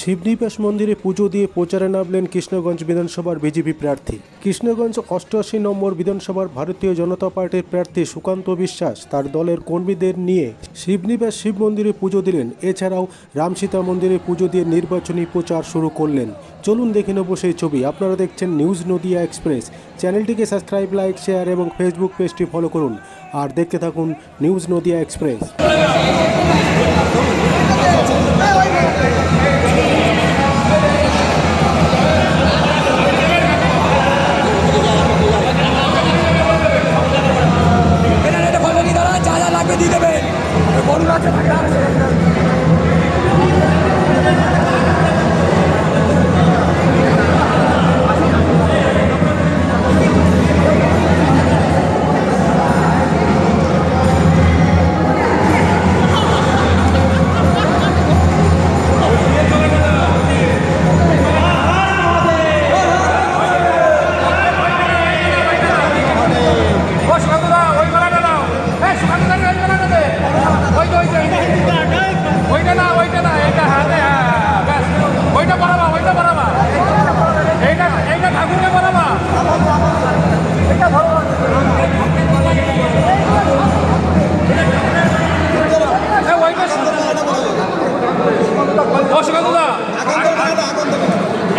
শিবনিবাস মন্দিরে পুজো দিয়ে প্রচারে নামলেন কৃষ্ণগঞ্জ বিধানসভার বিজেপি প্রার্থী। কৃষ্ণগঞ্জ 88 নম্বর বিধানসভার ভারতীয় জনতা পার্টির প্রার্থী সুকান্ত বিশ্বাস তার দলের কর্মীদের নিয়ে শিবনিবাস শিব মন্দিরে পুজো দিলেন। এছাড়াও রামসীতা মন্দিরে পুজো দিয়ে নির্বাচনী প্রচার শুরু করলেন। চলুন দেখে নেব সেই ছবি। আপনারা দেখছেন নিউজ নদিয়া এক্সপ্রেস। চ্যানেলটিকে সাবস্ক্রাইব, লাইক, শেয়ার এবং ফেসবুক পেজটি ফলো করুন আর দেখতে থাকুন নিউজ নদিয়া এক্সপ্রেস।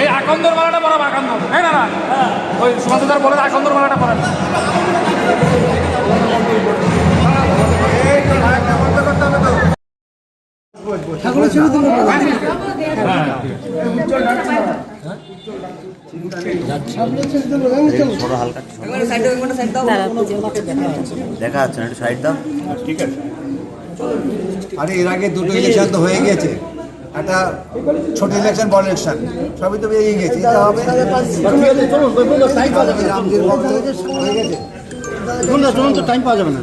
এই আকন্দর মালাটা পরাবো, আকন্দর হ্যাঁ না ওই সুকান্তদার বলে আকন্দর মালাটা পরাবো। দেখা যাচ্ছে না, একটু সাইড দাও। ঠিক আছে। আরে এর আগে দুটো ইলেকশন তো হয়ে গেছে, একটা ছোট ইলেকশন, বড় ইলেকশন, সবই তো বেরিয়ে গেছে। চলুন তো টাইম পাওয়া যাবে না।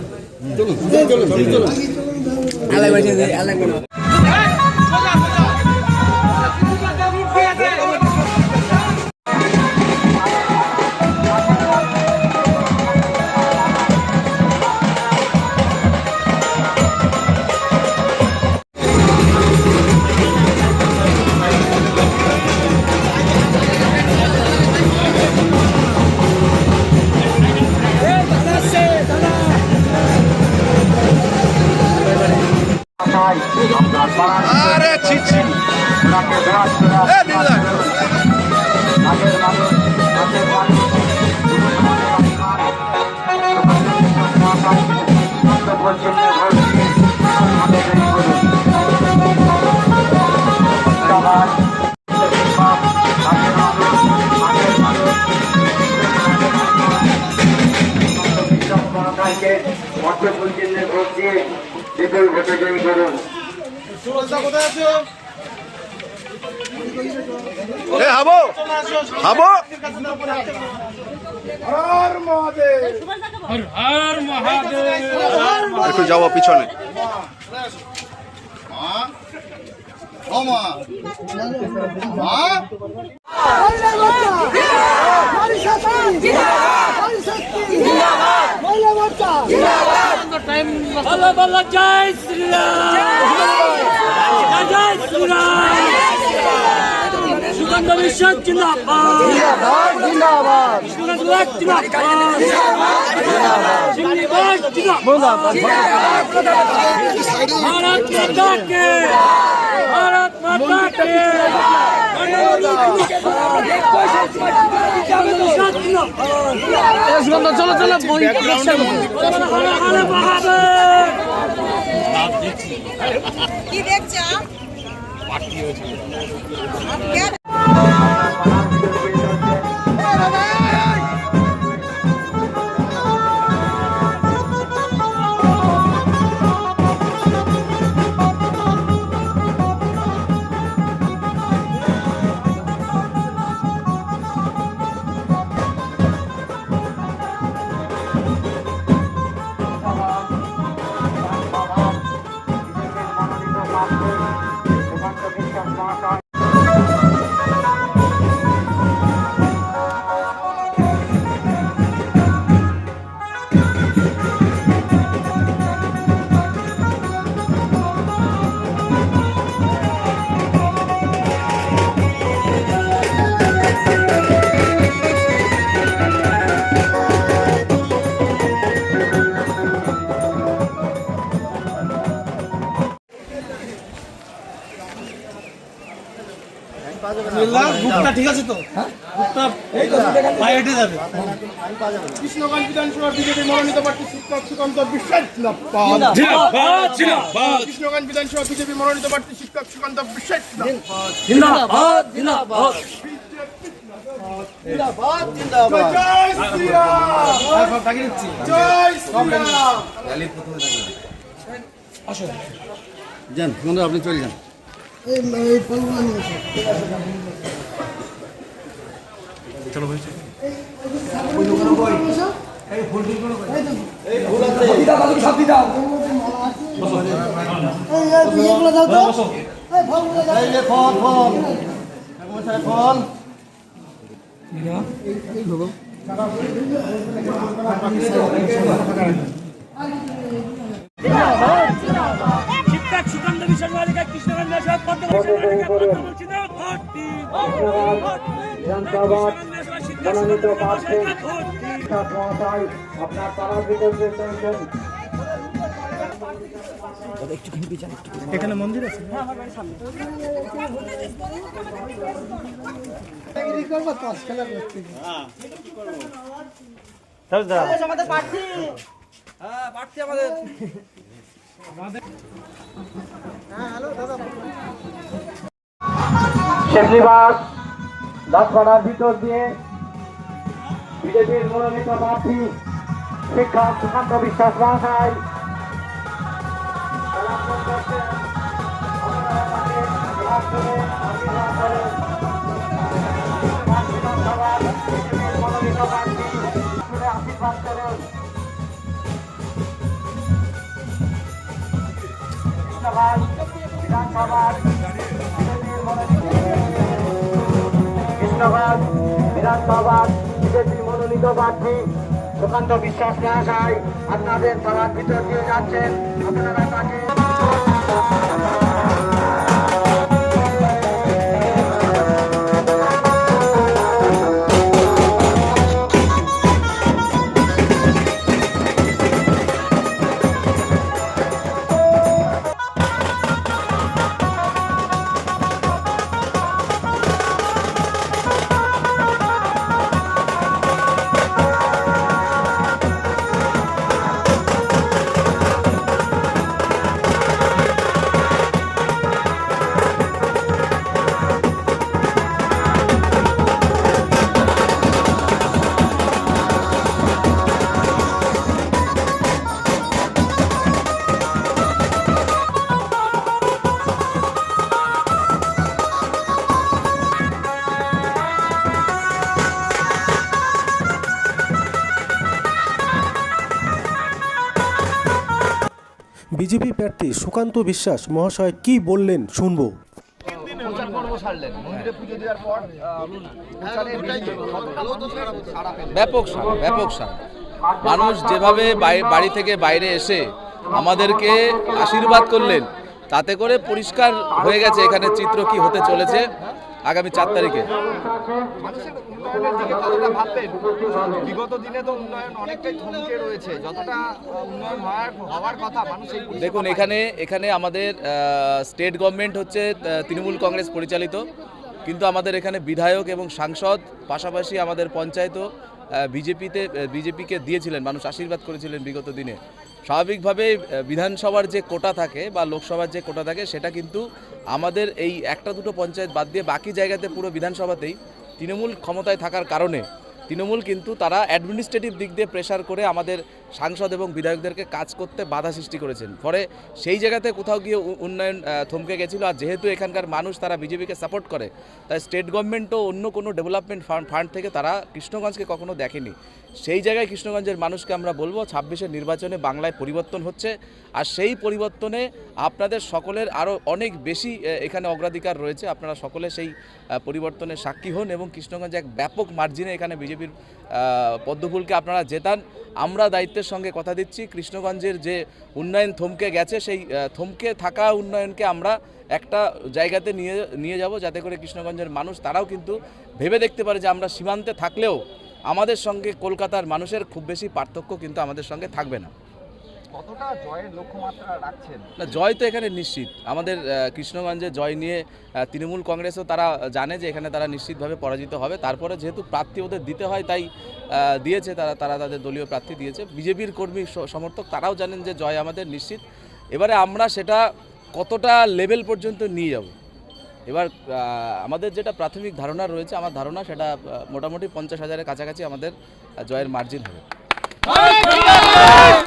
আরে ছিছি ভোট দিয়ে বিপুল ভোটে জয়ী করুন। হাবো হাবো একটু যাবো পিছনে। জয় শ্রীরাম, জয় শ্রীরাম। সুকান্ত বিশ্বাস জিন্দাবাদ, সুকান্ত জিন্দাবাদ, শিবনিবাস জিন্দাবাদ। ভারত মাতা কে, ভারত মাতা কে। চলো চলো কি দেখছো? সুকান্ত বিশ্বাস মহাশয় বুকটা ঠিক আছে তো? বুকটা পায়ে হেঁটে যাবে। কৃষ্ণগঞ্জ বিধানসভা বিজেপি মনোনীত প্রার্থী শিক্ষক সুকান্ত বিশ্বাস কৃষ্ণগঞ্জ বিধানসভা বিজেপি মনোনীত প্রার্থী শিক্ষক সুকান্ত বিশ্বাস জিন্দাবাদ জিন্দাবাদ জিন্দাবাদ জিন্দাবাদ। জয় শ্রীরাম জয় শ্রীরাম। যান বন্ধু, আপনি চলে যান। এই যে ফল ফল ফল শিক্ষক সুকান্ত বিশ্ববিদ্যালয়কে কৃষ্ণগঞ্জ এখানে মন্দির আছে। শেখনিবাস দাসপাড়ার ভিতর দিয়ে বিজেপির মনোনীত প্রার্থী শিক্ষক সুকান্ত বিশ্বাস মহাশয় আশীর্বাদ করেন। কৃষ্ণগঞ্জ বিধানসভার বিজেপি মনোনীত প্রার্থী সুকান্ত বিশ্বাস মহাশয় আপনাদের সবার ভিতর দিয়ে যাচ্ছেন। আপনারা তাকে বিজেপি প্রার্থী সুকান্ত বিশ্বাস মহাশয় কি বললেন শুনবো। ব্যাপক সাড়া মানুষ যেভাবে বাড়ি থেকে বাইরে এসে আমাদেরকে আশীর্বাদ করলেন, তাতে করে পরিষ্কার হয়ে গেছে এখানে চিত্র কি হতে চলেছে আগামী 4 তারিখে। বিগত দিনে তো উন্নয়ন অনেকটাই থমকে রয়েছে, যতটা উন্নয়ন হওয়ার কথা মানুষ। দেখুন, এখানে আমাদের স্টেট গভর্নমেন্ট হচ্ছে তৃণমূল কংগ্রেস পরিচালিত, কিন্তু আমাদের এখানে বিধায়ক এবং সাংসদ, পাশাপাশি আমাদের পঞ্চায়েতও বিজেপিকে দিয়েছিলেন, মানুষ আশীর্বাদ করেছিলেন বিগত দিনে। স্বাভাবিকভাবে বিধানসভার যে কোটা থাকে বা লোকসভার যে কোটা থাকে, সেটা কিন্তু আমাদের এই একটা দুটো পঞ্চায়েত বাদ দিয়ে বাকি জায়গাতে পুরো বিধানসভাতেই তৃণমূল ক্ষমতায় থাকার কারণে তৃণমূল কিন্তু তারা অ্যাডমিনিস্ট্রেটিভ দিক দিয়ে প্রেশার করে আমাদের সাংসদ এবং বিধায়কদেরকে কাজ করতে বাধা সৃষ্টি করেছেন। ফলে সেই জায়গাতে কোথাও গিয়ে উন্নয়ন থমকে গেছিলো। আর যেহেতু এখানকার মানুষ তারা বিজেপিকে সাপোর্ট করে, তাই স্টেট গভর্নমেন্টও অন্য কোনো ডেভেলপমেন্ট ফান্ড থেকে তারা কৃষ্ণগঞ্জকে কখনো দেখেনি। সেই জায়গায় কৃষ্ণগঞ্জের মানুষকে আমরা বলবো, 26-এর নির্বাচনে বাংলায় পরিবর্তন হচ্ছে, আর সেই পরিবর্তনে আপনাদের সকলের আরও অনেক বেশি এখানে অগ্রাধিকার রয়েছে। আপনারা সকলে সেই পরিবর্তনের সাক্ষী হন এবং কৃষ্ণগঞ্জে এক ব্যাপক মার্জিনে এখানে বিজেপির পদ্মফুলকে আপনারা জেতান। আমরা দায়িত্বের সঙ্গে কথা দিচ্ছি, কৃষ্ণগঞ্জের যে উন্নয়ন থমকে গেছে, সেই থমকে থাকা উন্নয়নকে আমরা একটা জায়গাতে নিয়ে যাব, যাতে করে কৃষ্ণগঞ্জের মানুষ তারাও কিন্তু ভেবে দেখতে পারে যে আমরা সীমান্তে থাকলেও আমাদের সঙ্গে কলকাতার মানুষের খুব বেশি পার্থক্য কিন্তু আমাদের সঙ্গে থাকবে না। কতটা জয়ের লক্ষ্যমাত্রা রাখছেন? না, জয় তো এখানে নিশ্চিত। আমাদের কৃষ্ণগঞ্জে জয় নিয়ে তৃণমূল কংগ্রেসও তারা জানে যে এখানে তারা নিশ্চিতভাবে পরাজিত হবে। তারপরে যেহেতু প্রার্থী ওদের দিতে হয় তাই দিয়েছে, তারা তাদের দলীয় প্রার্থী দিয়েছে। বিজেপির কর্মী সমর্থক তারাও জানেন যে জয় আমাদের নিশ্চিত। এবারে আমরা সেটা কতটা লেভেল পর্যন্ত নিয়ে যাব, এবার আমাদের যেটা প্রাথমিক ধারণা রয়েছে, আমার ধারণা সেটা মোটামুটি 50,000-এর কাছাকাছি আমাদের জয়ের মার্জিন হবে।